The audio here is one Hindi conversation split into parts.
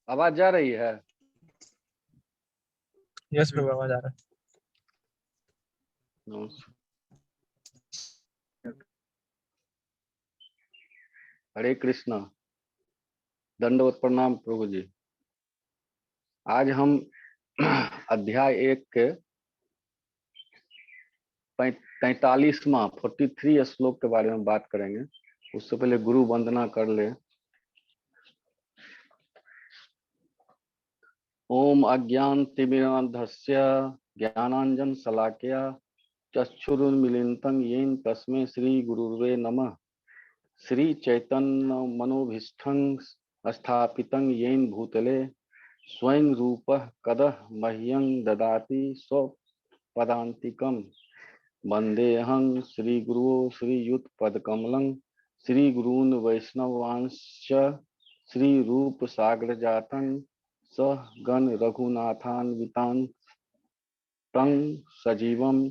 आवाज जा रही है? यस प्रभु, आवाज आ रहा है। हरे कृष्णा। दंडवत प्रणाम प्रभु जी। आज हम अध्याय 1 के 43वां 43 श्लोक के बारे में बात करेंगे। उससे पहले गुरु वंदना कर ले। ओम अज्ञानतिमिरान्धस्य ज्ञानांजन शलाकया चक्षुरुन्मीलितं येन तस्मै श्री गुरुर्वे नमः। श्री चैतन्य मनोभीष्टं स्थापितं येन भूतले स्वयं रूपः कदा मह्यं ददाति स्वपदान्तिकम्। वन्देऽहं श्रीगुरो श्रीयुतपदकमलं श्रीगुरून् वैष्णवांश्च श्रीरूपसागरजातं सहगण रघुनाथान्वितान् तं सजीवं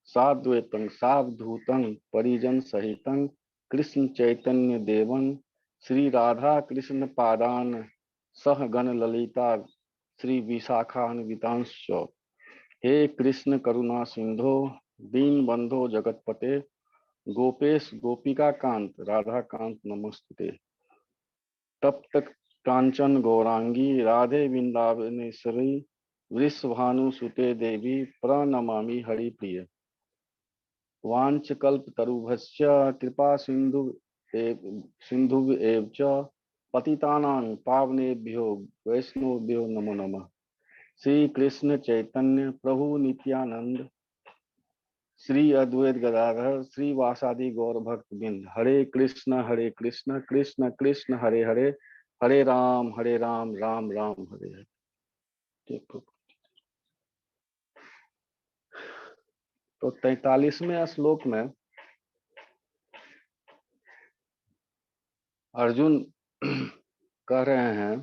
साद्वैतं सावधूतं परिजन सहितं कृष्ण चैतन्य देवं श्री राधा कृष्ण पादान सहगण ललिता श्री विशाखान्वितांश्च। हे कृष्ण करुणा सिंधो दीन बंधो जगतपते गोपेश गोपिका कांत राधा कांत नमस्ते। तप्त कांचन गौरांगी राधे वृंदावनेश्वरी वृषभानुसुते देवी प्रणमामि हरिप्रिय। वाञ्छकल्पतरुभ्यश्च कृपा सिन्धुभ्येव च पतितानां पावनेभ्यो वैष्णवेभ्यो नमो नमः। श्री कृष्ण चैतन्य प्रभु नित्यानंद श्री अद्वैत गदाधर श्री वासादि गौर भक्त बिंद। हरे कृष्ण कृष्ण कृष्ण हरे हरे हरे राम राम राम हरे हरे। तो 43वें श्लोक में अर्जुन कह रहे हैं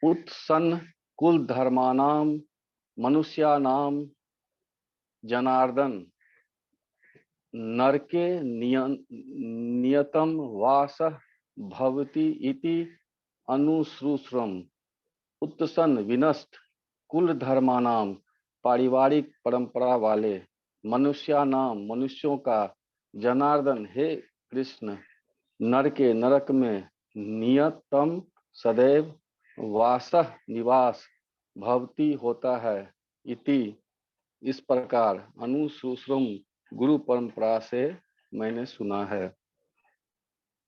उत्सन्न कुल धर्मानाम मनुष्यानाम जनार्दन नरके नियतम वासः भवति इति अनुश्रुतम्। उत्सन्न विनष्ट कुल धर्मानाम पारिवारिक परंपरा वाले मनुष्यानाम मनुष्यों का जनार्दन हे कृष्ण नरके नरक में नियतम सदैव वासः निवास भवति होता है इति इस प्रकार अनुश्रुतम् गुरु परंपरा से मैंने सुना है।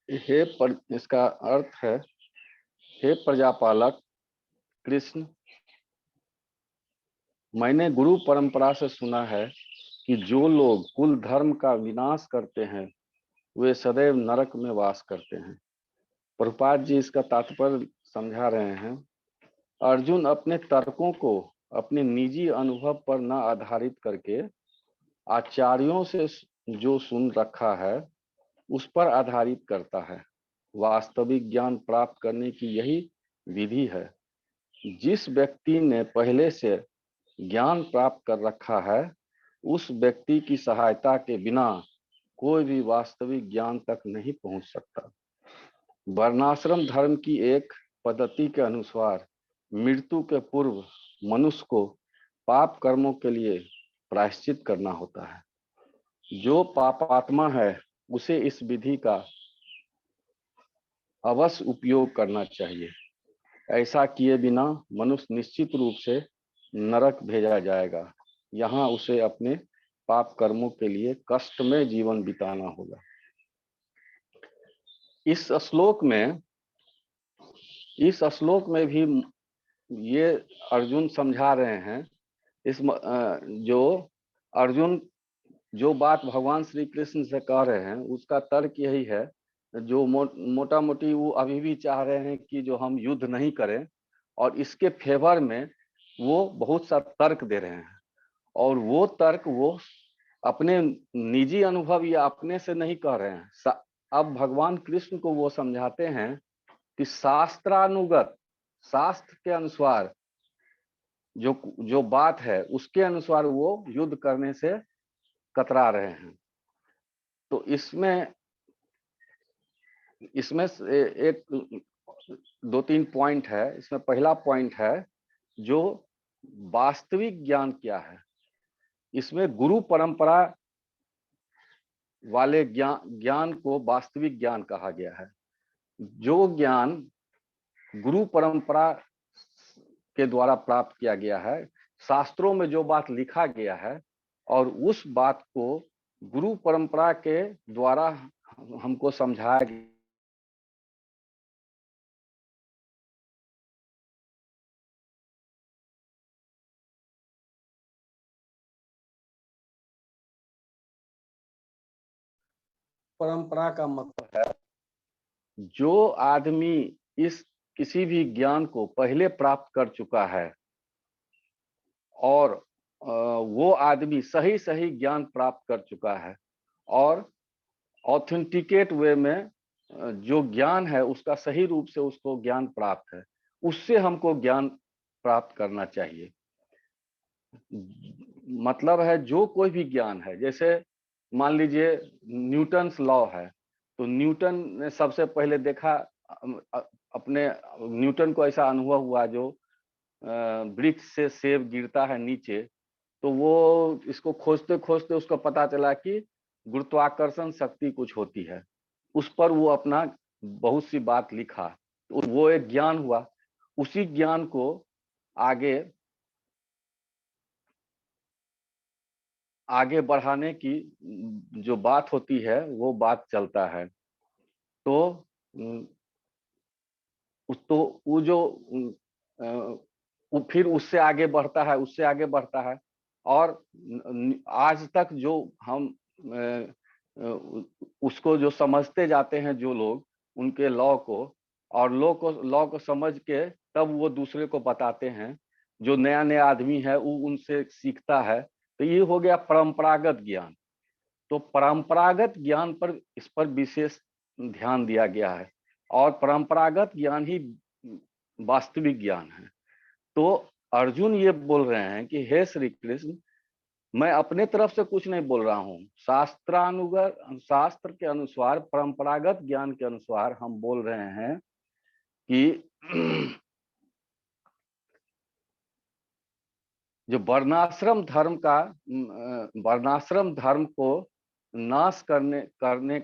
इसका अर्थ है हे प्रजापालक कृष्ण, मैंने गुरु परंपरा से सुना है कि जो लोग कुल धर्म का विनाश करते हैं वे सदैव नरक में वास करते हैं। प्रभुपाद जी इसका तात्पर्य समझा रहे हैं। अर्जुन अपने तर्कों को अपने निजी अनुभव पर न आधारित करके आचार्यों से जो सुन रखा है उस पर आधारित करता है। वास्तविक ज्ञान प्राप्त करने की यही विधि है। जिस व्यक्ति ने पहले से ज्ञान प्राप्त कर रखा है उस व्यक्ति की सहायता के बिना कोई भी वास्तविक ज्ञान तक नहीं पहुंच सकता। वर्णाश्रम धर्म की एक पद्धति के अनुसार मृत्यु के पूर्व मनुष्य को पाप कर्मों के लिए प्रायश्चित करना होता है। जो पापात्मा है उसे इस विधि का अवश्य उपयोग करना चाहिए। ऐसा किए बिना मनुष्य निश्चित रूप से नरक भेजा जाएगा। यहाँ उसे अपने पाप कर्मों के लिए कष्टमय जीवन बिताना होगा। इस श्लोक में भी ये अर्जुन समझा रहे हैं। जो अर्जुन जो बात भगवान श्री कृष्ण से कह रहे हैं उसका तर्क यही है। जो मोटा मोटी वो अभी भी चाह रहे हैं कि जो हम युद्ध नहीं करें, और इसके फेवर में वो बहुत सा तर्क दे रहे हैं। और वो तर्क वो अपने निजी अनुभव या अपने से नहीं कह रहे हैं। अब भगवान कृष्ण को वो समझाते हैं कि शास्त्रानुगत, शास्त्र के अनुसार जो बात है उसके अनुसार वो युद्ध करने से कतरा रहे हैं। तो इसमें एक दो तीन पॉइंट है। इसमें पहला पॉइंट है जो वास्तविक ज्ञान क्या है। इसमें गुरु परंपरा वाले ज्ञान को वास्तविक ज्ञान कहा गया है। जो ज्ञान गुरु परंपरा के द्वारा प्राप्त किया गया है, शास्त्रों में जो बात लिखा गया है और उस बात को गुरु परंपरा के द्वारा हमको समझाया गया। परंपरा का मतलब है जो आदमी इस किसी भी ज्ञान को पहले प्राप्त कर चुका है और वो आदमी सही सही ज्ञान प्राप्त कर चुका है और ऑथेंटिकेट वे में जो ज्ञान है उसका सही रूप से उसको ज्ञान प्राप्त है, उससे हमको ज्ञान प्राप्त करना चाहिए। मतलब है जो कोई भी ज्ञान है, जैसे मान लीजिए न्यूटन्स लॉ है, तो न्यूटन ने सबसे पहले देखा, अपने न्यूटन को ऐसा अनुभव हुआ जो वृक्ष से सेब गिरता है नीचे, तो वो इसको खोजते खोजते उसको पता चला कि गुरुत्वाकर्षण शक्ति कुछ होती है। उस पर वो अपना बहुत सी बात लिखा, तो वो एक ज्ञान हुआ। उसी ज्ञान को आगे आगे बढ़ाने की जो बात होती है वो बात चलता है। तो वो जो वो फिर उससे आगे बढ़ता है, उससे आगे बढ़ता है, और आज तक जो हम उसको जो समझते जाते हैं जो लोग, उनके लॉ को, और लॉ को समझ के तब वो दूसरे को बताते हैं। जो नया नया आदमी है वो उनसे सीखता है। तो ये हो गया परंपरागत ज्ञान। तो परंपरागत ज्ञान पर, इस पर विशेष ध्यान दिया गया है, और परंपरागत ज्ञान ही वास्तविक ज्ञान है। तो अर्जुन ये बोल रहे हैं कि हे श्री कृष्ण, मैं अपने तरफ से कुछ नहीं बोल रहा हूँ, शास्त्र के अनुसार, परंपरागत ज्ञान के अनुसार हम बोल रहे हैं कि जो वर्णाश्रम धर्म को नाश करने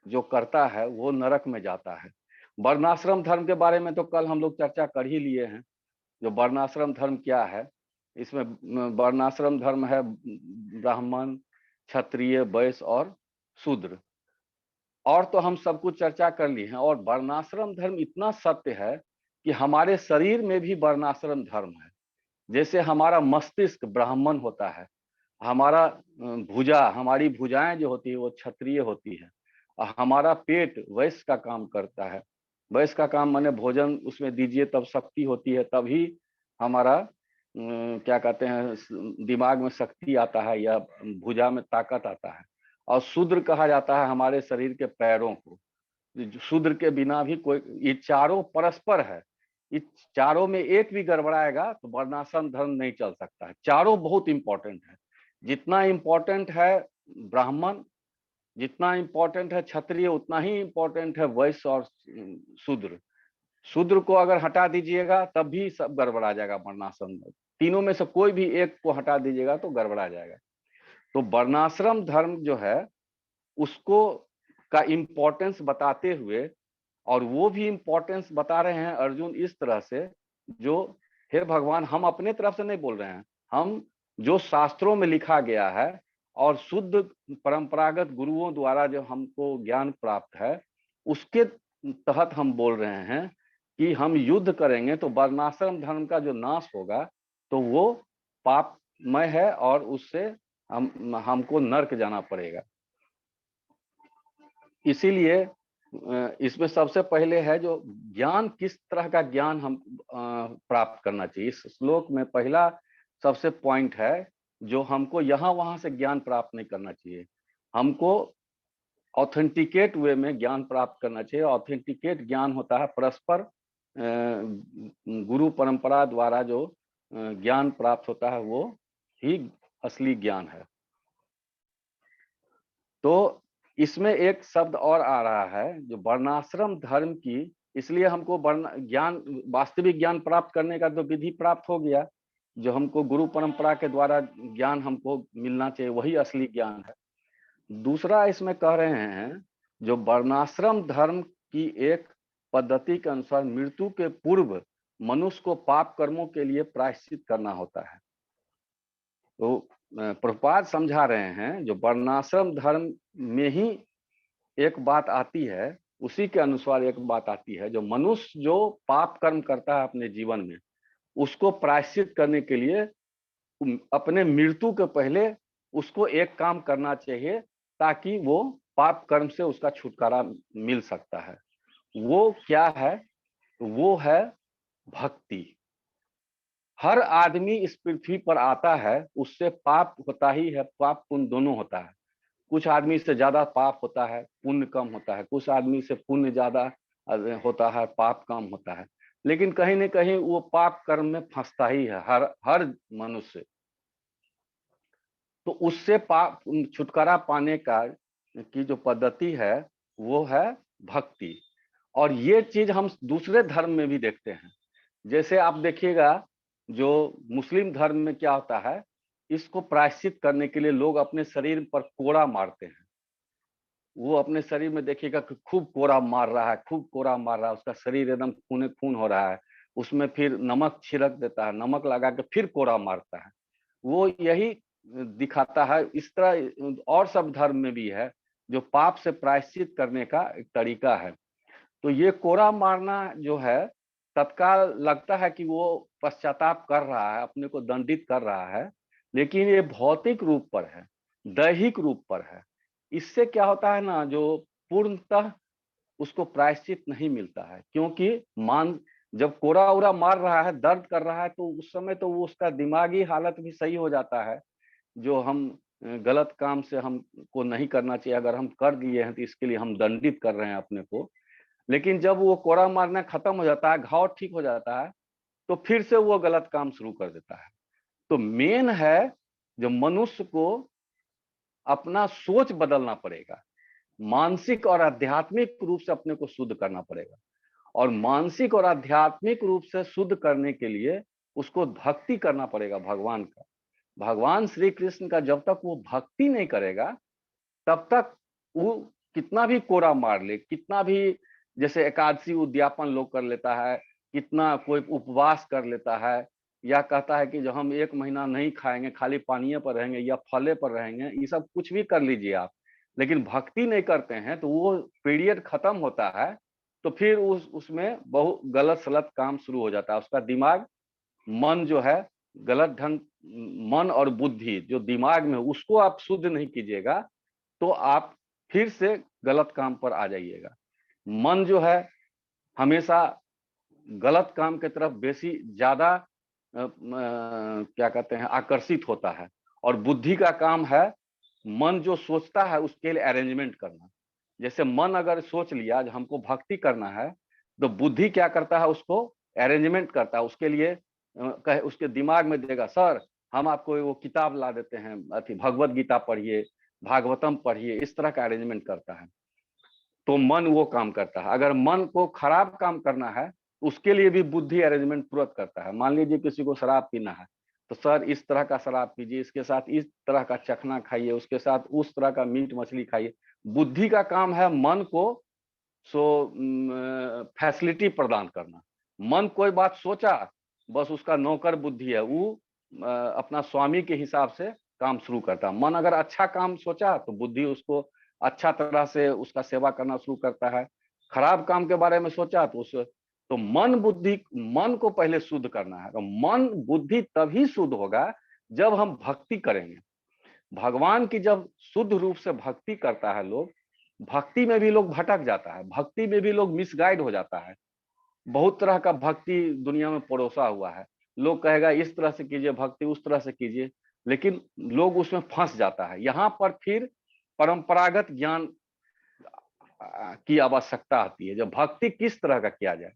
जो करता है वो नरक में जाता है। वर्णाश्रम धर्म के बारे में तो कल हम लोग चर्चा कर ही लिए हैं। जो वर्णाश्रम धर्म क्या है, इसमें वर्णाश्रम धर्म है ब्राह्मण, क्षत्रिय, वैश्य और शूद्र। और तो हम सब कुछ चर्चा कर लिए हैं। और वर्णाश्रम धर्म इतना सत्य है कि हमारे शरीर में भी वर्णाश्रम धर्म है। जैसे हमारा मस्तिष्क ब्राह्मण होता है, हमारा हमारी भुजाएं जो होती है वो क्षत्रिय होती है, और हमारा पेट वैश्य का काम करता है। वैश्य का काम माने भोजन उसमें दीजिए तब शक्ति होती है, तभी हमारा क्या कहते हैं, दिमाग में शक्ति आता है या भुजा में ताकत आता है। और शूद्र कहा जाता है हमारे शरीर के पैरों को। शूद्र के बिना भी कोई, ये चारों परस्पर है। इस चारों में एक भी गड़बड़ाएगा तो वर्णाश्रम धर्म नहीं चल सकता है। चारों बहुत इंपॉर्टेंट है। जितना इंपॉर्टेंट है ब्राह्मण, जितना इंपॉर्टेंट है क्षत्रिय, उतना ही इंपॉर्टेंट है वैश्य और शूद्र। शूद्र को अगर हटा दीजिएगा तब भी सब गड़बड़ा जाएगा वर्णाश्रम धर्म। तीनों में से कोई भी एक को हटा दीजिएगा तो गड़बड़ा जाएगा। तो वर्णाश्रम धर्म जो है उसको का इंपॉर्टेंस बताते हुए, और वो भी इंपॉर्टेंस बता रहे हैं अर्जुन इस तरह से, जो हे भगवान, हम अपने तरफ से नहीं बोल रहे हैं, हम जो शास्त्रों में लिखा गया है और शुद्ध परंपरागत गुरुओं द्वारा जो हमको ज्ञान प्राप्त है उसके तहत हम बोल रहे हैं कि हम युद्ध करेंगे तो वर्णाश्रम धर्म का जो नाश होगा तो वो पापमय है और उससे हमको नरक जाना पड़ेगा। इसीलिए इसमें सबसे पहले है जो ज्ञान, किस तरह का ज्ञान हम प्राप्त करना चाहिए। इस श्लोक में पहला सबसे पॉइंट है जो हमको यहाँ वहां से ज्ञान प्राप्त नहीं करना चाहिए, हमको ऑथेंटिकेट वे में ज्ञान प्राप्त करना चाहिए। ऑथेंटिकेट ज्ञान होता है परस्पर गुरु परंपरा द्वारा जो ज्ञान प्राप्त होता है वो ही असली ज्ञान है। तो इसमें एक शब्द और आ रहा है जो वर्णाश्रम धर्म की, इसलिए हमको वर्ण ज्ञान, वास्तविक ज्ञान प्राप्त करने का तो विधि प्राप्त हो गया, जो हमको गुरु परंपरा के द्वारा ज्ञान हमको मिलना चाहिए, वही असली ज्ञान है। दूसरा इसमें कह रहे हैं जो वर्णाश्रम धर्म की एक पद्धति के अनुसार मृत्यु के पूर्व मनुष्य को पाप कर्मों के लिए प्रायश्चित करना होता है। तो प्रभुपाद समझा रहे हैं जो वर्णाश्रम धर्म में ही एक बात आती है, उसी के अनुसार एक बात आती है, जो मनुष्य जो पाप कर्म करता है अपने जीवन में, उसको प्रायश्चित करने के लिए अपने मृत्यु के पहले उसको एक काम करना चाहिए, ताकि वो पाप कर्म से उसका छुटकारा मिल सकता है। वो क्या है? वो है भक्ति। हर आदमी इस पृथ्वी पर आता है, उससे पाप होता ही है, पाप पुण्य दोनों होता है। कुछ आदमी से ज्यादा पाप होता है, पुण्य कम होता है, कुछ आदमी से पुण्य ज्यादा होता है, पाप कम होता है। लेकिन कहीं न कहीं वो पाप कर्म में फंसता ही है, हर मनुष्य। तो उससे पाप छुटकारा पाने का की जो पद्धति है वो है भक्ति। और ये चीज हम दूसरे धर्म में भी देखते हैं। जैसे आप देखिएगा जो मुस्लिम धर्म में क्या होता है, इसको प्रायश्चित करने के लिए लोग अपने शरीर पर कोड़ा मारते हैं। वो अपने शरीर में देखिएगा कि खूब कोड़ा मार रहा है, खूब कोड़ा मार रहा है, उसका शरीर एकदम खूने खून हो रहा है। उसमें फिर नमक छिड़क देता है, नमक लगा के फिर कोड़ा मारता है। वो यही दिखाता है। इस तरह और सब धर्म में भी है, जो पाप से प्रायश्चित करने का एक तरीका है। तो ये कोड़ा मारना जो है, तत्काल लगता है कि वो पश्चाताप कर रहा है, अपने को दंडित कर रहा है, लेकिन ये भौतिक रूप पर है, दैहिक रूप पर है। इससे क्या होता है ना, जो पूर्णतः उसको प्रायश्चित नहीं मिलता है, क्योंकि मान जब कोड़ा उड़ा मार रहा है, दर्द कर रहा है, तो उस समय तो वो उसका दिमागी हालत भी सही हो जाता है। जो हम गलत काम से हमको नहीं करना चाहिए, अगर हम कर दिए हैं तो इसके लिए हम दंडित कर रहे हैं अपने को। लेकिन जब वो कोड़ा मारना खत्म हो जाता है, घाव ठीक हो जाता है, तो फिर से वो गलत काम शुरू कर देता है। तो मेन है जो मनुष्य को अपना सोच बदलना पड़ेगा, मानसिक और आध्यात्मिक रूप से अपने को शुद्ध करना पड़ेगा। और मानसिक और आध्यात्मिक रूप से शुद्ध करने के लिए उसको भक्ति करना पड़ेगा भगवान का। भगवान श्री कृष्ण का जब तक वो भक्ति नहीं करेगा, तब तक वो कितना भी कोड़ा मार ले, कितना भी जैसे एकादशी उद्यापन लोग कर लेता है, कितना कोई उपवास कर लेता है, या कहता है कि जो हम 1 महीना नहीं खाएंगे, खाली पानीय पर रहेंगे या फले पर रहेंगे, ये सब कुछ भी कर लीजिए आप, लेकिन भक्ति नहीं करते हैं, तो वो पीरियड खत्म होता है, तो फिर उसमें बहुत गलत सलत काम शुरू हो जाता है। उसका दिमाग, मन जो है गलत ढंग, मन और बुद्धि जो दिमाग में, उसको आप शुद्ध नहीं कीजिएगा, तो आप फिर से गलत काम पर आ जाइएगा। मन जो है हमेशा गलत काम की तरफ बेसी ज्यादा क्या कहते हैं, आकर्षित होता है। और बुद्धि का काम है मन जो सोचता है उसके लिए अरेंजमेंट करना। जैसे मन अगर सोच लिया जो हमको भक्ति करना है, तो बुद्धि क्या करता है, उसको अरेंजमेंट करता है, उसके लिए उसके दिमाग में देगा, सर हम आपको वो किताब ला देते हैं, अथी भगवत गीता पढ़िए, भागवतम पढ़िए, इस तरह का अरेंजमेंट करता है। तो मन वो काम करता है। अगर मन को खराब काम करना है, उसके लिए भी बुद्धि अरेंजमेंट तुरंत करता है। मान लीजिए किसी को शराब पीना है, तो सर इस तरह का शराब पीजिए, इसके साथ इस तरह का चखना खाइए, उसके साथ उस तरह का मीट मछली खाइए। बुद्धि का काम है मन को सो फैसिलिटी प्रदान करना। मन कोई बात सोचा, बस उसका नौकर बुद्धि है, वो अपना स्वामी के हिसाब से काम शुरू करता है। मन अगर अच्छा काम सोचा तो बुद्धि उसको अच्छा तरह से उसका सेवा करना शुरू करता है। खराब काम के बारे में सोचा तो तो मन बुद्धि, मन को पहले शुद्ध करना है। तो मन बुद्धि तभी शुद्ध होगा जब हम भक्ति करेंगे। भगवान की जब शुद्ध रूप से भक्ति करता है लोग, भक्ति में भी लोग भटक जाता है, भक्ति में भी लोग मिसगाइड हो जाता है। बहुत तरह का भक्ति दुनिया में परोसा हुआ है। लोग कहेगा इस तरह से कीजिए भक्ति, उस तरह से कीजिए, लेकिन लोग उसमें फंस जाता है। यहाँ पर फिर परंपरागत ज्ञान की आवश्यकता आती है। जब भक्ति किस तरह का किया जाए,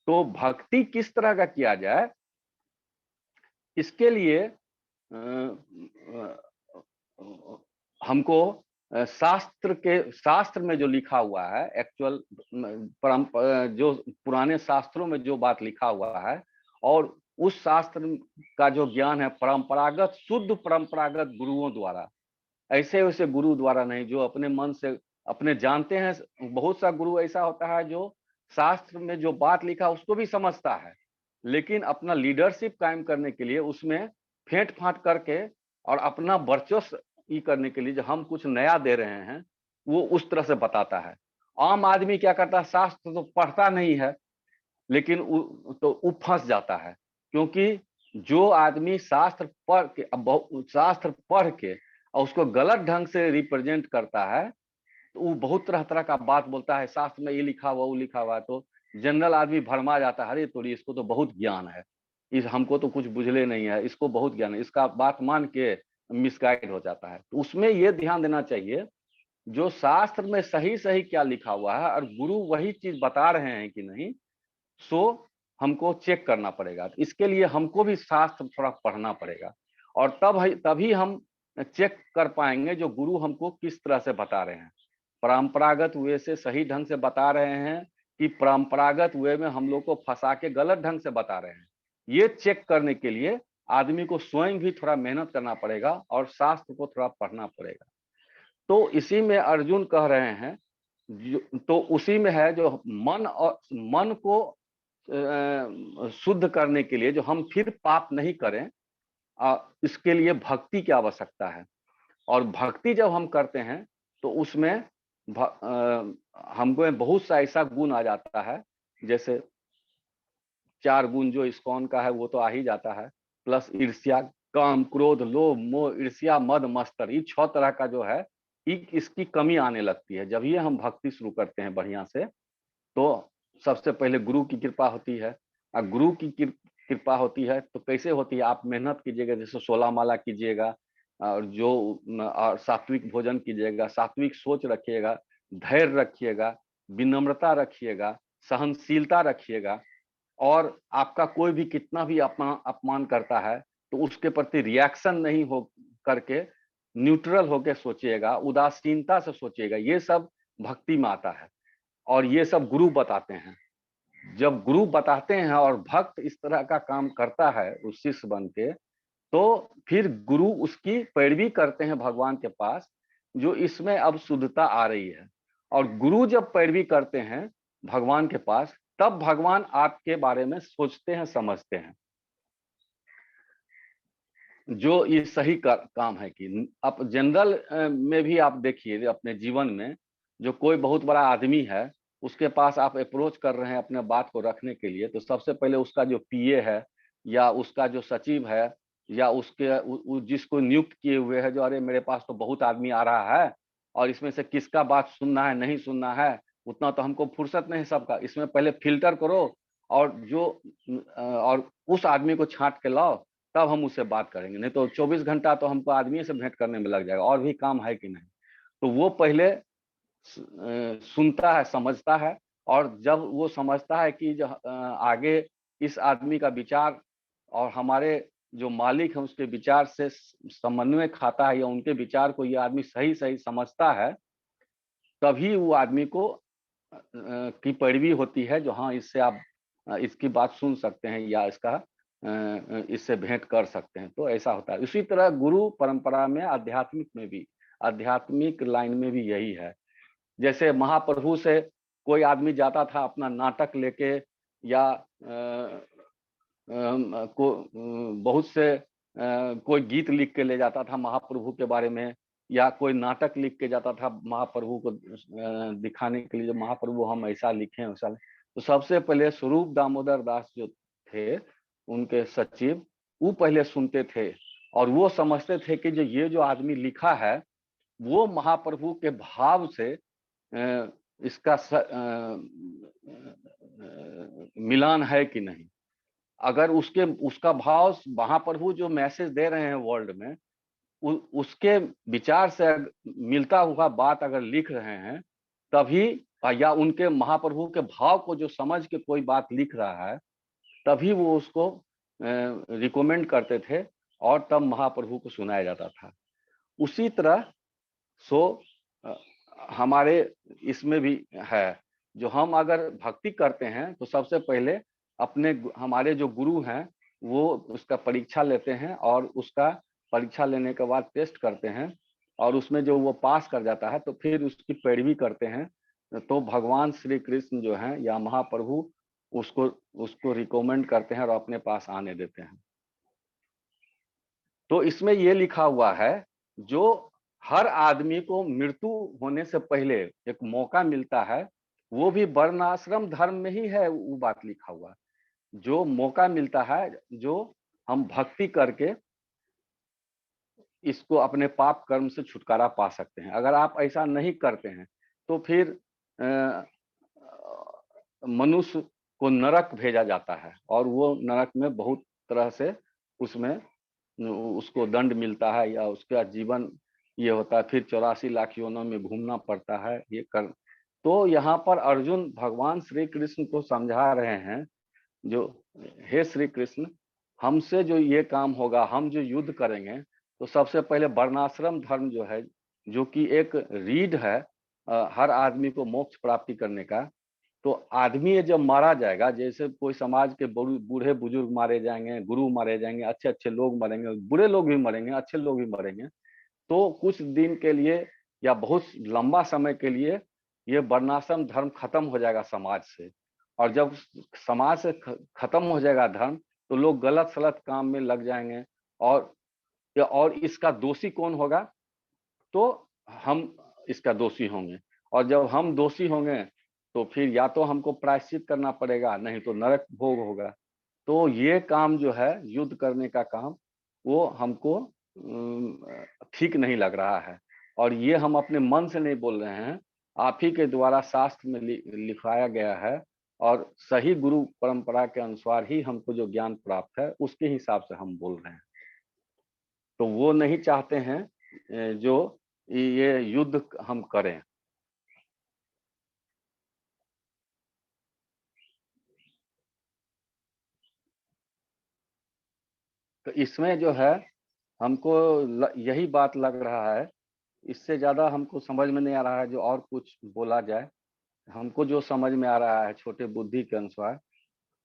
तो भक्ति किस तरह का किया जाए, इसके लिए हमको शास्त्र में जो लिखा हुआ है, एक्चुअल जो पुराने शास्त्रों में जो बात लिखा हुआ है, और उस शास्त्र का जो ज्ञान है परंपरागत, शुद्ध परंपरागत गुरुओं द्वारा, ऐसे वैसे गुरु द्वारा नहीं, जो अपने मन से अपने जानते हैं। बहुत सा गुरु ऐसा होता है जो शास्त्र में जो बात लिखा उसको भी समझता है, लेकिन अपना लीडरशिप कायम करने के लिए उसमें फेंट फाट करके और अपना वर्चस्व करने के लिए जो हम कुछ नया दे रहे हैं, वो उस तरह से बताता है। आम आदमी क्या करता है, शास्त्र तो पढ़ता नहीं है, लेकिन वो फंस जाता है। क्योंकि जो आदमी शास्त्र पढ़ के, शास्त्र पढ़ के और उसको गलत ढंग से रिप्रेजेंट करता है, तो वो बहुत तरह तरह का बात बोलता है, शास्त्र में ये लिखा हुआ वो लिखा हुआ, तो जनरल आदमी भरमा जाता है, अरे तोड़ी इसको तो बहुत ज्ञान है, इस हमको तो कुछ बुझले नहीं है, इसको बहुत ज्ञान है, इसका बात मान के मिसगाइड हो जाता है। तो उसमें ये ध्यान देना चाहिए जो शास्त्र में सही सही क्या लिखा हुआ है और गुरु वही चीज बता रहे हैं कि नहीं, सो हमको चेक करना पड़ेगा। तो इसके लिए हमको भी शास्त्र थोड़ा पढ़ना पड़ेगा, और तभी हम चेक कर पाएंगे जो गुरु हमको किस तरह से बता रहे हैं, परंपरागत वे से सही ढंग से बता रहे हैं कि परंपरागत वे में हम लोग को फंसा के गलत ढंग से बता रहे हैं। ये चेक करने के लिए आदमी को स्वयं भी थोड़ा मेहनत करना पड़ेगा और शास्त्र को थोड़ा पढ़ना पड़ेगा। तो इसी में अर्जुन कह रहे हैं, तो उसी में है जो मन और मन को शुद्ध करने के लिए, जो हम फिर पाप नहीं करें, इसके लिए भक्ति की आवश्यकता है। और भक्ति जब हम करते हैं तो उसमें हमको बहुत सा ऐसा गुण आ जाता है, जैसे 4 गुण जो इस्कॉन का है वो तो आ ही जाता है, प्लस ईर्ष्या, काम, क्रोध, लोभ, मोह, ईर्ष्या, मद, मत्सर, ये 6 तरह का जो है, इसकी कमी आने लगती है। जब ये हम भक्ति शुरू करते हैं बढ़िया से, तो सबसे पहले गुरु की कृपा होती है। और गुरु की कृपा होती है तो कैसे होती है, आप मेहनत कीजिएगा, जैसे 16 माला कीजिएगा, और और सात्विक भोजन कीजिएगा, सात्विक सोच रखिएगा, धैर्य रखिएगा, विनम्रता रखिएगा, सहनशीलता रखिएगा, और आपका कोई भी कितना भी अपमान करता है तो उसके प्रति रिएक्शन नहीं हो करके न्यूट्रल होकर सोचिएगा, उदासीनता से सोचिएगा। ये सब भक्ति में आता है और ये सब गुरु बताते हैं। जब गुरु बताते हैं और भक्त इस तरह का काम करता है उस शिष्य बन के, तो फिर गुरु उसकी पैरवी करते हैं भगवान के पास, जो इसमें अब शुद्धता आ रही है। और गुरु जब पैरवी करते हैं भगवान के पास, तब भगवान आपके बारे में सोचते हैं, समझते हैं जो ये सही काम है कि। आप जनरल में भी आप देखिए अपने जीवन में, जो कोई बहुत बड़ा आदमी है, उसके पास आप अप्रोच कर रहे हैं अपने बात को रखने के लिए, तो सबसे पहले उसका जो पीए है या उसका जो सचिव है या उसके जिसको नियुक्त किए हुए है, जो अरे मेरे पास तो बहुत आदमी आ रहा है और इसमें से किसका बात सुनना है नहीं सुनना है, उतना तो हमको फुर्सत नहीं सबका, इसमें पहले फिल्टर करो और और उस आदमी को छांट के लाओ, तब हम उससे बात करेंगे। नहीं तो 24 घंटा तो हमको आदमी से भेंट करने में लग जाएगा, और भी काम है कि नहीं। तो वो पहले सुनता है, समझता है, और जब वो समझता है कि जो आगे इस आदमी का विचार और हमारे जो मालिक है उसके विचार से समन्वय खाता है, या उनके विचार को ये आदमी सही सही समझता है, तभी वो आदमी को की पैरवी होती है, जो हाँ इससे आप इसकी बात सुन सकते हैं या इससे भेंट कर सकते हैं। तो ऐसा होता है। इसी तरह गुरु परंपरा में आध्यात्मिक में भी, आध्यात्मिक लाइन में भी यही है। जैसे महाप्रभु से कोई आदमी जाता था अपना नाटक लेके, या बहुत से कोई गीत लिख के ले जाता था महाप्रभु के बारे में, या कोई नाटक लिख के जाता था महाप्रभु को दिखाने के लिए, जो महाप्रभु हम ऐसा लिखे वैसा। तो सबसे पहले स्वरूप दामोदर दास जो थे उनके सचिव, वो पहले सुनते थे और वो समझते थे कि जो आदमी लिखा है वो महाप्रभु के भाव से इसका मिलान है कि नहीं। अगर उसका भाव महाप्रभु जो मैसेज दे रहे हैं वर्ल्ड में, उसके विचार से मिलता हुआ बात अगर लिख रहे हैं, तभी, या उनके महाप्रभु के भाव को जो समझ के कोई बात लिख रहा है, तभी वो उसको रिकमेंड करते थे और तब महाप्रभु को सुनाया जाता था। उसी तरह हमारे इसमें भी है। जो हम अगर भक्ति करते हैं तो सबसे पहले अपने हमारे जो गुरु हैं वो उसका परीक्षा लेते हैं और उसका परीक्षा लेने के बाद टेस्ट करते हैं और उसमें जो वो पास कर जाता है तो फिर उसकी पैरवी करते हैं। तो भगवान श्री कृष्ण जो हैं या महाप्रभु उसको उसको रिकमेंड करते हैं और अपने पास आने देते हैं। तो इसमें ये लिखा हुआ है जो हर आदमी को मृत्यु होने से पहले एक मौका मिलता है, वो भी वर्णाश्रम धर्म में ही है। वो बात लिखा हुआ जो मौका मिलता है, जो हम भक्ति करके इसको अपने पाप कर्म से छुटकारा पा सकते हैं। अगर आप ऐसा नहीं करते हैं तो फिर मनुष्य को नरक भेजा जाता है और वो नरक में बहुत तरह से उसमें उसको दंड मिलता है या उसका जीवन ये होता है, फिर 84 लाख योनों में घूमना पड़ता है ये कर। तो यहाँ पर अर्जुन भगवान श्री कृष्ण को समझा रहे हैं जो हे श्री कृष्ण, हमसे जो ये काम होगा, हम जो युद्ध करेंगे तो सबसे पहले वर्णाश्रम धर्म जो है, जो कि एक रीढ़ है हर आदमी को मोक्ष प्राप्ति करने का। तो आदमी ये जब मारा जाएगा, जैसे कोई समाज के बूढ़े बुजुर्ग मारे जाएंगे, गुरु मारे जाएंगे, अच्छे अच्छे लोग मरेंगे, बुरे लोग भी मरेंगे, अच्छे लोग भी मरेंगे, तो कुछ दिन के लिए या बहुत लंबा समय के लिए ये वर्णाश्रम धर्म खत्म हो जाएगा समाज से। और जब समाज से खत्म हो जाएगा धर्म तो लोग गलत सलत काम में लग जाएंगे। और इसका दोषी कौन होगा? तो हम इसका दोषी होंगे। और जब हम दोषी होंगे तो फिर या तो हमको प्रायश्चित करना पड़ेगा, नहीं तो नरक भोग होगा। तो ये काम जो है युद्ध करने का काम, वो हमको ठीक नहीं लग रहा है। और ये हम अपने मन से नहीं बोल रहे हैं, आप ही के द्वारा शास्त्र में लिखाया गया है और सही गुरु परंपरा के अनुसार ही हमको जो ज्ञान प्राप्त है उसके हिसाब से हम बोल रहे हैं। तो वो नहीं चाहते हैं जो ये युद्ध हम करें। तो इसमें जो है हमको यही बात लग रहा है, इससे ज्यादा हमको समझ में नहीं आ रहा है जो और कुछ बोला जाए। हमको जो समझ में आ रहा है छोटे बुद्धि के अनुसार,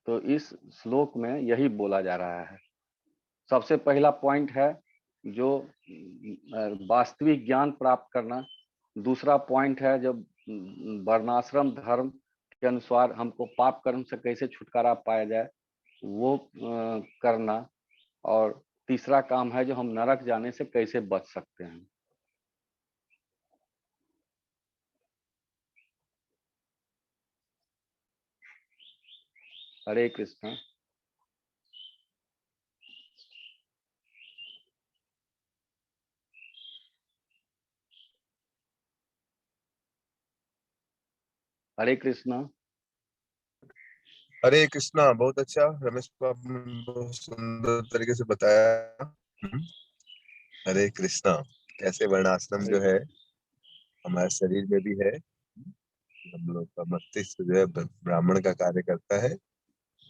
तो इस श्लोक में यही बोला जा रहा है। सबसे पहला पॉइंट है जो वास्तविक ज्ञान प्राप्त करना। दूसरा पॉइंट है जब वर्णाश्रम धर्म के अनुसार हमको पाप कर्म से कैसे छुटकारा पाया जाए वो करना। और तीसरा काम है जो हम नरक जाने से कैसे बच सकते हैं। हरे कृष्ण। हरे कृष्ण। हरे कृष्णा। बहुत अच्छा रमेश को आपने बहुत सुंदर तरीके से बताया। हरे कृष्णा। कैसे वर्णाश्रम हरे जो है कृष्ण। हमारे शरीर में भी है। हम लोग का मस्तिष्क जो है ब्राह्मण का कार्य करता है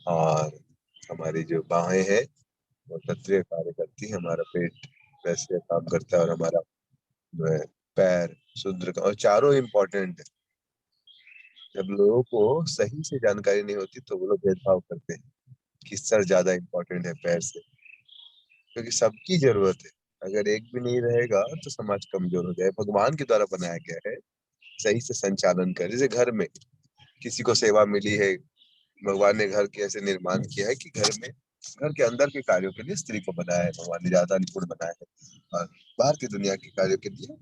और हमारी जो बाहें हैं वो क्षत्रिय कार्य करती है। हमारा पेट वैसे काम करता है और हमारा जो है पैर शूद्र का। और चारों इम्पोर्टेंट है। जब लोगों को सही से जानकारी नहीं होती तो वो लोग भेदभाव करते हैं कि सर ज्यादा इम्पोर्टेंट है पैर से, क्योंकि सबकी जरूरत है। अगर एक भी नहीं रहेगा तो समाज कमजोर हो जाए। भगवान के द्वारा बनाया गया है सही से संचालन कर। जैसे घर में किसी को सेवा मिली है, भगवान ने घर के ऐसे निर्माण किया है कि घर में घर के अंदर के कार्यों के लिए स्त्री को बनाया है, भगवान ने ज्यादा निपुण बनाया है। और बाहर की दुनिया के कार्यों के लिए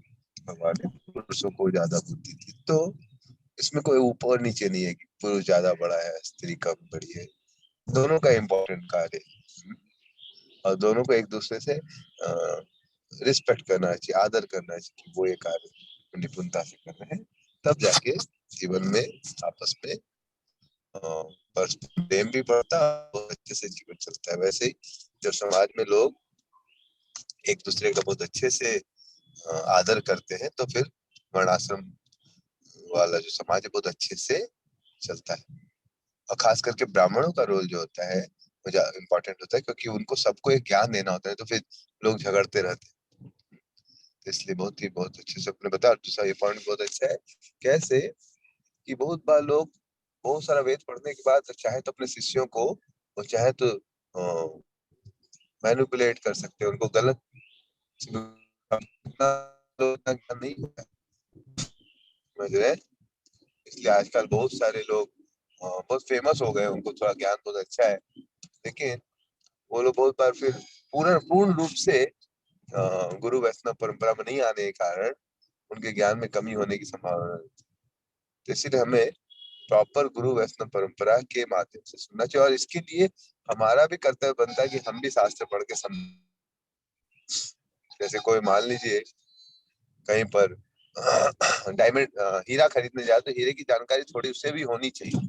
भगवान ने पुरुषों को ज्यादा बुद्धि दी। तो इसमें कोई ऊपर नीचे नहीं है कि पुरुष ज्यादा बड़ा है स्त्री कम बड़ी है। दोनों का इम्पोर्टेंट कार्य है और दोनों को एक दूसरे से रिस्पेक्ट करना चाहिए, आदर करना चाहिए कि वो ये कार्य निपुणता से कर रहे हैं। तब जाके जीवन में आपस में परस्पर प्रेम भी बढ़ता है और अच्छे से जीवन चलता है। वैसे ही जब समाज में लोग एक दूसरे का बहुत अच्छे से आदर करते हैं तो फिर वर्णाश्रम वाला जो समाज है बहुत अच्छे से चलता है। और खास करके ब्राह्मणों का रोल जो होता है वो इम्पोर्टेंट होता है, क्योंकि उनको सबको एक ज्ञान देना होता है। तो फिर लोग झगड़ते रहते हैं। इसलिए बहुत अच्छे से आपने बताया। दूसरा ये पॉइंट बहुत अच्छा है, कैसे कि बहुत बार लोग बहुत सारा वेद पढ़ने के बाद चाहे तो अपने शिष्यों को और चाहे तो मैनिपुलेट कर सकते हैं, उनको गलत ज्ञान नहीं होता, समझ रहे हैं? इसलिए आजकल बहुत सारे लोग बहुत फेमस हो गए, उनको थोड़ा ज्ञान बहुत अच्छा है, लेकिन वो लोग बहुत बार फिर पूर्ण रूप से गुरु वैष्णव परंपरा में नहीं आने के कारण उनके ज्ञान में कमी होने की संभावना रहती है। तो इसलिए हमें प्रॉपर गुरु वैष्णव परंपरा के माध्यम से सुनना चाहिए, और इसके लिए हमारा भी कर्तव्य बनता है कि हम भी शास्त्र पढ़ के समझ। जैसे कोई मान लीजिए कहीं पर डायमंड हीरा खरीदने जाए, तो हीरे की जानकारी थोड़ी उससे भी होनी चाहिए।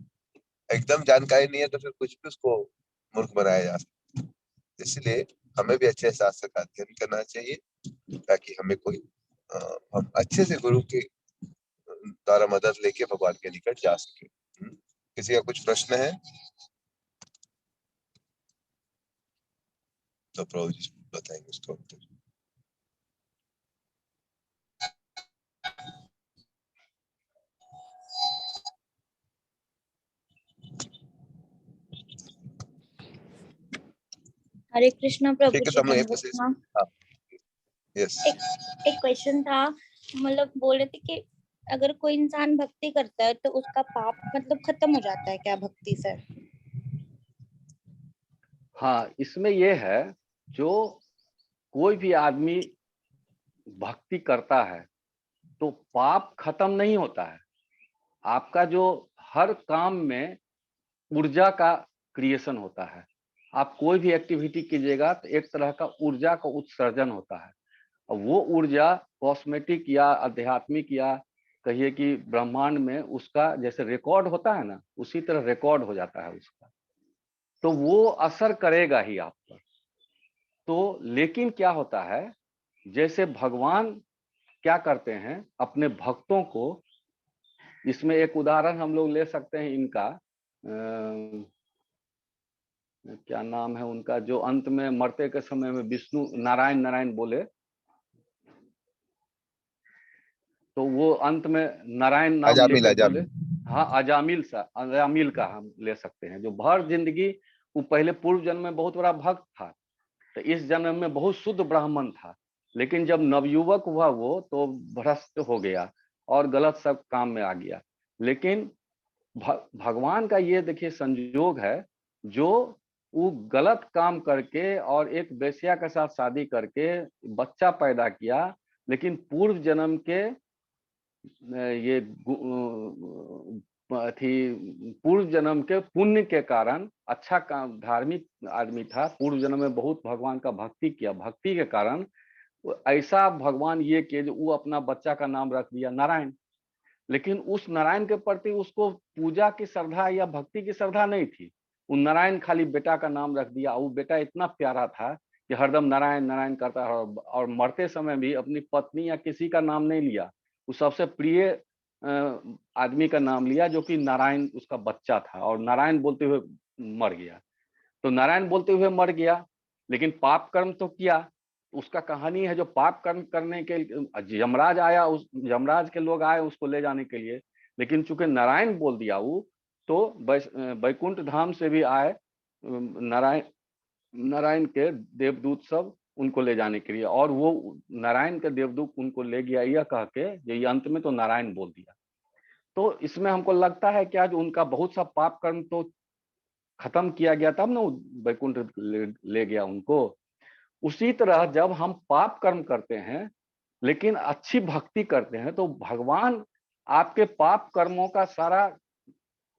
एकदम जानकारी नहीं है तो फिर कुछ भी उसको मूर्ख बनाया जा सकता है। इसलिए हमें भी अच्छे शास्त्र का अध्ययन करना चाहिए, ताकि हमें कोई हम अच्छे से गुरु के द्वारा मदद लेके भगवान के निकट जा सके। किसी का कुछ प्रश्न है तो प्रभु जी बताएंगे उसका उत्तर। हरे कृष्णा प्रभु ठीक है, जी, तो हम लोग दंडवत हाँ। यस, एक क्वेश्चन था, मतलब बोल रहे थे कि अगर कोई इंसान भक्ति करता है तो उसका पाप मतलब खत्म हो जाता है क्या भक्ति से? हाँ, इसमें ये है, जो कोई भी आदमी भक्ति करता है तो पाप खत्म नहीं होता है। आपका जो हर काम में ऊर्जा का क्रिएशन होता है। आप कोई भी एक्टिविटी कीजिएगा तो एक तरह का ऊर्जा का उत्सर्जन होता है, और वो ऊर्जा कॉस्मेटिक या आध्यात्मिक या कहिए कि ब्रह्मांड में उसका जैसे रिकॉर्ड होता है ना, उसी तरह रिकॉर्ड हो जाता है उसका, तो वो असर करेगा ही आप पर। तो लेकिन क्या होता है, जैसे भगवान क्या करते हैं अपने भक्तों को, इसमें एक उदाहरण हम लोग ले सकते हैं इनका, क्या नाम है उनका, जो अंत में मरते के समय में विष्णु नारायण नारायण बोले, तो वो अंत में नारायण नाम अजामिल लेके बोले। अजामिल हाँ, अजामिल का हम ले सकते हैं, जो भर जिंदगी वो पहले पूर्व जन्म में बहुत बड़ा भक्त था, तो इस जन्म में बहुत शुद्ध ब्राह्मण था, लेकिन जब नवयुवक हुआ वो तो भ्रष्ट हो गया और गलत सब काम में आ गया। लेकिन भगवान का ये देखिए संयोग है, जो वो गलत काम करके और एक वेश्या के साथ शादी करके बच्चा पैदा किया, लेकिन पूर्व जन्म के ये पूर्व जन्म के पुण्य के कारण, अच्छा काम, धार्मिक आदमी था, पूर्व जन्म में बहुत भगवान का भक्ति किया, भक्ति के कारण ऐसा भगवान ये किए जो वो अपना बच्चा का नाम रख दिया नारायण। लेकिन उस नारायण के प्रति उसको पूजा की श्रद्धा या भक्ति की श्रद्धा नहीं थी। वो नारायण खाली बेटा का नाम रख दिया, वो बेटा इतना प्यारा था कि हरदम नारायण नारायण करता है, और मरते समय भी अपनी पत्नी या किसी का नाम नहीं लिया, वो सबसे प्रिय आदमी का नाम लिया जो कि नारायण उसका बच्चा था, और नारायण बोलते हुए मर गया। तो नारायण बोलते हुए मर गया, लेकिन पाप कर्म तो किया। उसका कहानी है, जो पाप कर्म करने के यमराज आया, उस यमराज के लोग आए उसको ले जाने के लिए, लेकिन चूंकि नारायण बोल दिया वो, तो वैकुंठ धाम से भी आए नारायण, नारायण के देवदूत सब उनको ले जाने के लिए, और वो नारायण के देवदूत उनको ले गया यह कह के, ये अंत में तो नारायण बोल दिया। तो इसमें हमको लगता है कि आज उनका बहुत सा पाप कर्म तो खत्म किया गया, तब ना वैकुंठ ले गया उनको। उसी तरह जब हम पाप कर्म करते हैं लेकिन अच्छी भक्ति करते हैं, तो भगवान आपके पाप कर्मों का सारा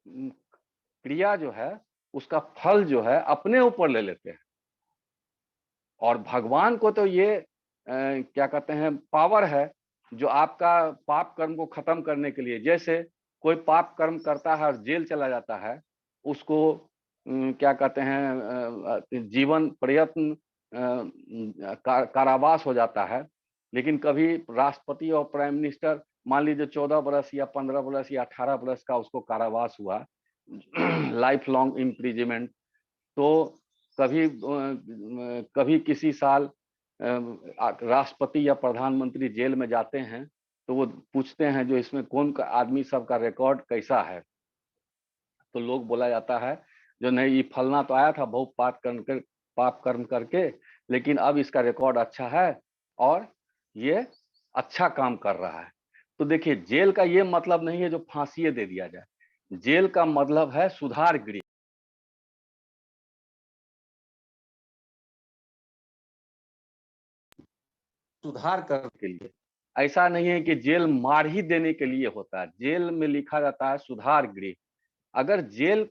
क्रिया जो है, उसका फल जो है अपने ऊपर ले लेते हैं। और भगवान को तो ये क्या कहते हैं, पावर है जो आपका पाप कर्म को खत्म करने के लिए, जैसे कोई पाप कर्म करता है और जेल चला जाता है, उसको क्या कहते हैं, जीवन प्रयत्न कारावास हो जाता है। लेकिन कभी राष्ट्रपति और प्राइम मिनिस्टर, मान लीजिए 14 बरस या 15 बरस या 18 बरस का उसको कारावास हुआ, लाइफ लॉन्ग इम्प्रिजमेंट, तो कभी कभी किसी साल राष्ट्रपति या प्रधानमंत्री जेल में जाते हैं तो वो पूछते हैं जो इसमें कौन का आदमी सबका रिकॉर्ड कैसा है, तो लोग बोला जाता है जो नहीं ये फलना तो आया था बहुत पाप कर्म करके, लेकिन अब इसका रिकॉर्ड अच्छा है और ये अच्छा काम कर रहा है। तो देखिए जेल का ये मतलब नहीं है जो फांसी दे दिया जाए, जेल का मतलब है सुधार गृह। सुधार करने के लिए, ऐसा नहीं है कि जेल मार ही देने के लिए होता है। जेल में लिखा जाता है सुधार गृह। अगर जेल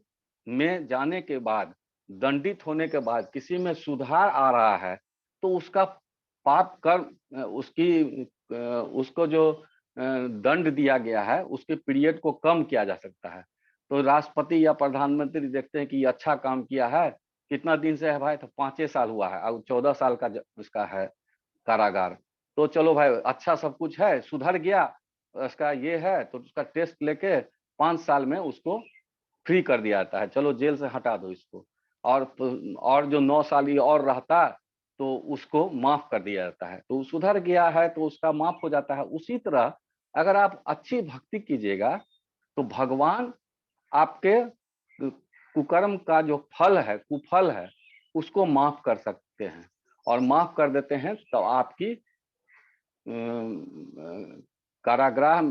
में जाने के बाद, दंडित होने के बाद किसी में सुधार आ रहा है तो उसका पाप कर्म, उसको जो दंड दिया गया है उसके पीरियड को कम किया जा सकता है। तो राष्ट्रपति या प्रधानमंत्री देखते हैं कि ये अच्छा काम किया है, कितना दिन से है भाई, तो 5 साल हुआ है और 14 साल का उसका है कारागार, तो चलो भाई अच्छा सब कुछ है, सुधर गया, उसका ये है, तो उसका टेस्ट लेके 5 साल में उसको फ्री कर दिया जाता है, चलो जेल से हटा दो इसको। और जो 9 साल ये और रहता तो उसको माफ कर दिया जाता है, तो सुधर गया है तो उसका माफ हो जाता है। उसी तरह अगर आप अच्छी भक्ति कीजिएगा तो भगवान आपके कुकर्म का जो फल है, कुफल है, उसको माफ कर सकते हैं, और माफ कर देते हैं तो आपकी कारागार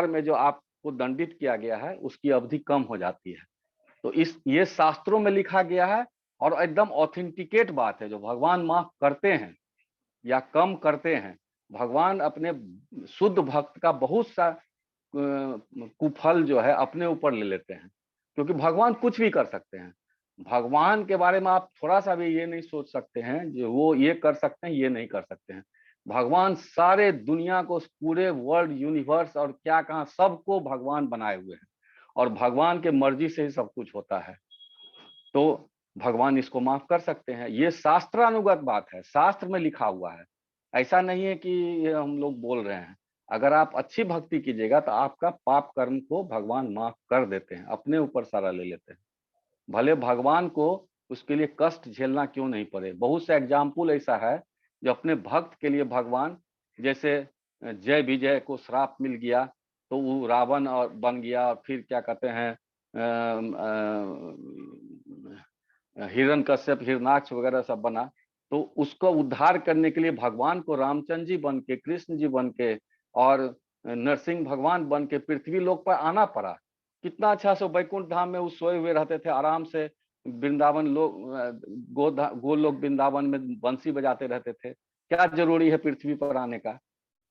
में जो आपको दंडित किया गया है उसकी अवधि कम हो जाती है। तो ये शास्त्रों में लिखा गया है और एकदम ऑथेंटिकेट बात है। जो भगवान माफ करते हैं या कम करते हैं, भगवान अपने शुद्ध भक्त का बहुत सा कुफल जो है अपने ऊपर ले लेते हैं, क्योंकि भगवान कुछ भी कर सकते हैं। भगवान के बारे में आप थोड़ा सा भी ये नहीं सोच सकते हैं जो वो ये कर सकते हैं, ये नहीं कर सकते हैं। भगवान सारे दुनिया को, पूरे वर्ल्ड यूनिवर्स और क्या कहा सबको भगवान बनाए हुए हैं, और भगवान के मर्जी से ही सब कुछ होता है। तो भगवान इसको माफ कर सकते हैं, ये शास्त्रानुगत बात है, शास्त्र में लिखा हुआ है, ऐसा नहीं है कि ये हम लोग बोल रहे हैं। अगर आप अच्छी भक्ति कीजिएगा तो आपका पाप कर्म को भगवान माफ कर देते हैं, अपने ऊपर सारा ले लेते हैं, भले भगवान को उसके लिए कष्ट झेलना क्यों नहीं पड़े। बहुत से एग्जाम्पल ऐसा है जो अपने भक्त के लिए भगवान, जैसे जय विजय को श्राप मिल गया तो वो रावण और बन गया, और फिर क्या कहते हैं हिरण्यकश्यप, हिरणाक्ष वगैरह सब बना, तो उसको उद्धार करने के लिए भगवान को रामचंद्र जी बन के, कृष्ण जी बन के और नरसिंह भगवान बन के पृथ्वी लोक पर आना पड़ा। कितना अच्छा से वैकुंठ धाम में उस सोए हुए रहते थे आराम से, वृंदावन लोग गोलोक वृंदावन में बंसी बजाते रहते थे, क्या जरूरी है पृथ्वी पर आने का।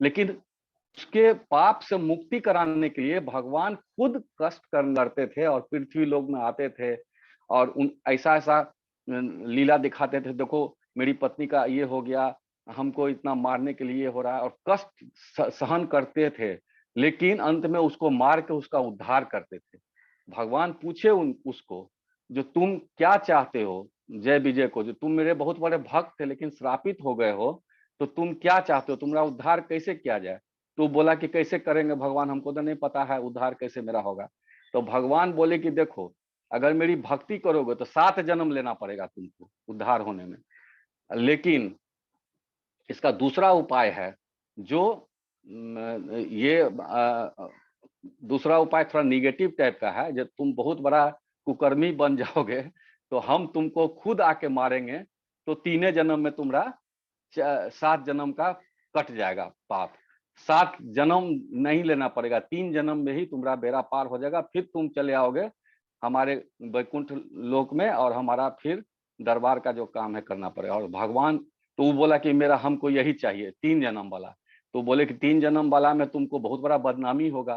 लेकिन उसके पाप से मुक्ति कराने के लिए भगवान खुद कष्ट करते थे और पृथ्वी लोक में आते थे और उन ऐसा ऐसा लीला दिखाते थे, देखो मेरी पत्नी का ये हो गया, हमको इतना मारने के लिए हो रहा है, और कष्ट सहन करते थे, लेकिन अंत में उसको मार के उसका उद्धार करते थे। भगवान पूछे उसको जो तुम क्या चाहते हो, जय विजय को, जो तुम मेरे बहुत बड़े भक्त थे लेकिन श्रापित हो गए हो, तो तुम क्या चाहते हो, तुम्हारा उद्धार कैसे किया जाए। तो बोला कि कैसे करेंगे भगवान, हमको तो नहीं पता है उद्धार कैसे मेरा होगा। तो भगवान बोले कि देखो अगर मेरी भक्ति करोगे तो 7 जन्म लेना पड़ेगा तुमको उद्धार होने में, लेकिन इसका दूसरा उपाय है जो ये दूसरा उपाय थोड़ा निगेटिव टाइप का है, जब तुम बहुत बड़ा कुकर्मी बन जाओगे तो हम तुमको खुद आके मारेंगे, तो 3 जन्म में तुम्हारा 7 जन्म का कट जाएगा पाप। 7 जन्म नहीं लेना पड़ेगा, 3 जन्म में ही तुम्हारा बेड़ा पार हो जाएगा, फिर तुम चले आओगे हमारे वैकुंठ लोक में, और हमारा फिर दरबार का जो काम है करना पड़ेगा। और भगवान तो वो बोला कि मेरा हमको यही चाहिए 3 जन्म वाला। तो बोले कि 3 जन्म वाला में तुमको बहुत बड़ा बदनामी होगा,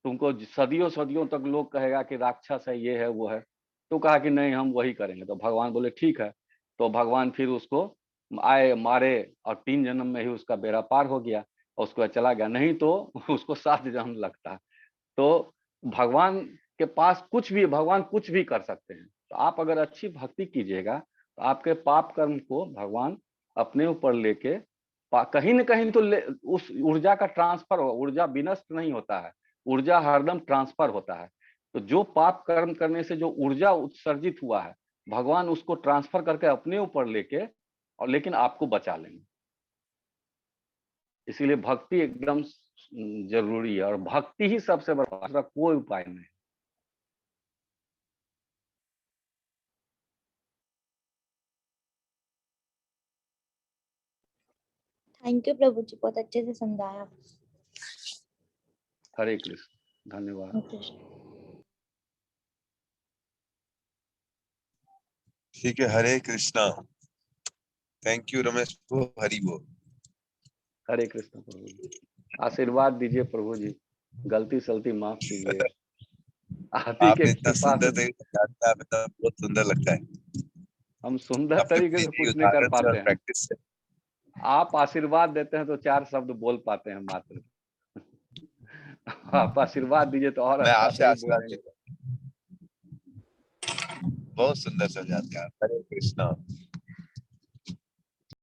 तुमको सदियों सदियों तक लोग कहेगा कि राक्षस है, ये है वो है। तो कहा कि नहीं हम वही करेंगे। तो भगवान बोले ठीक है। तो भगवान फिर उसको आए मारे और 3 जन्म में ही उसका बेड़ा पार हो गया और उसके बाद चला गया, नहीं तो उसको 7 जन्म लगता। तो भगवान के पास कुछ भी, भगवान कुछ भी कर सकते हैं। तो आप अगर अच्छी भक्ति कीजिएगा तो आपके पाप कर्म को भगवान अपने ऊपर लेके कहीं न कहीं तो उस ऊर्जा का ट्रांसफर हो, ऊर्जा विनष्ट नहीं होता है, ऊर्जा हरदम ट्रांसफर होता है। तो जो पाप कर्म करने से जो ऊर्जा उत्सर्जित हुआ है, भगवान उसको ट्रांसफर करके अपने ऊपर लेके और लेकिन आपको बचा लेंगे। इसीलिए भक्ति एकदम जरूरी है, और भक्ति ही सबसे बड़ा, दूसरा कोई उपाय नहीं। थैंक यू प्रभु जी, बहुत अच्छे से समझाया। हरे कृष्ण, धन्यवाद। हरे कृष्ण। ठीक है, हरे कृष्णा। थैंक यू रमेश को, हरि बोल। हरे कृष्ण प्रभु जी, आशीर्वाद दीजिए प्रभु जी, गलती सलती माफ कीजिए, आप ही के आपने इतना कृपा सुंदर से। तरीके से जानते, आप इतना बहुत सुंदर लगता है हम सुंदर अपने तरीके से प्रीति कुछ नहीं कर उदाहरण से और पाते हैं, प्रैक्टिस से। आप आशीर्वाद देते हैं तो 4 शब्द बोल पाते हैं मात्र। आप आशीर्वाद दीजिए तो और मैं अच्छा आपसे से ही आशीर्वाद बोलेंगे। लेता हूं। बहुत सुंदर समझाते हैं आप। हरे कृष्णा।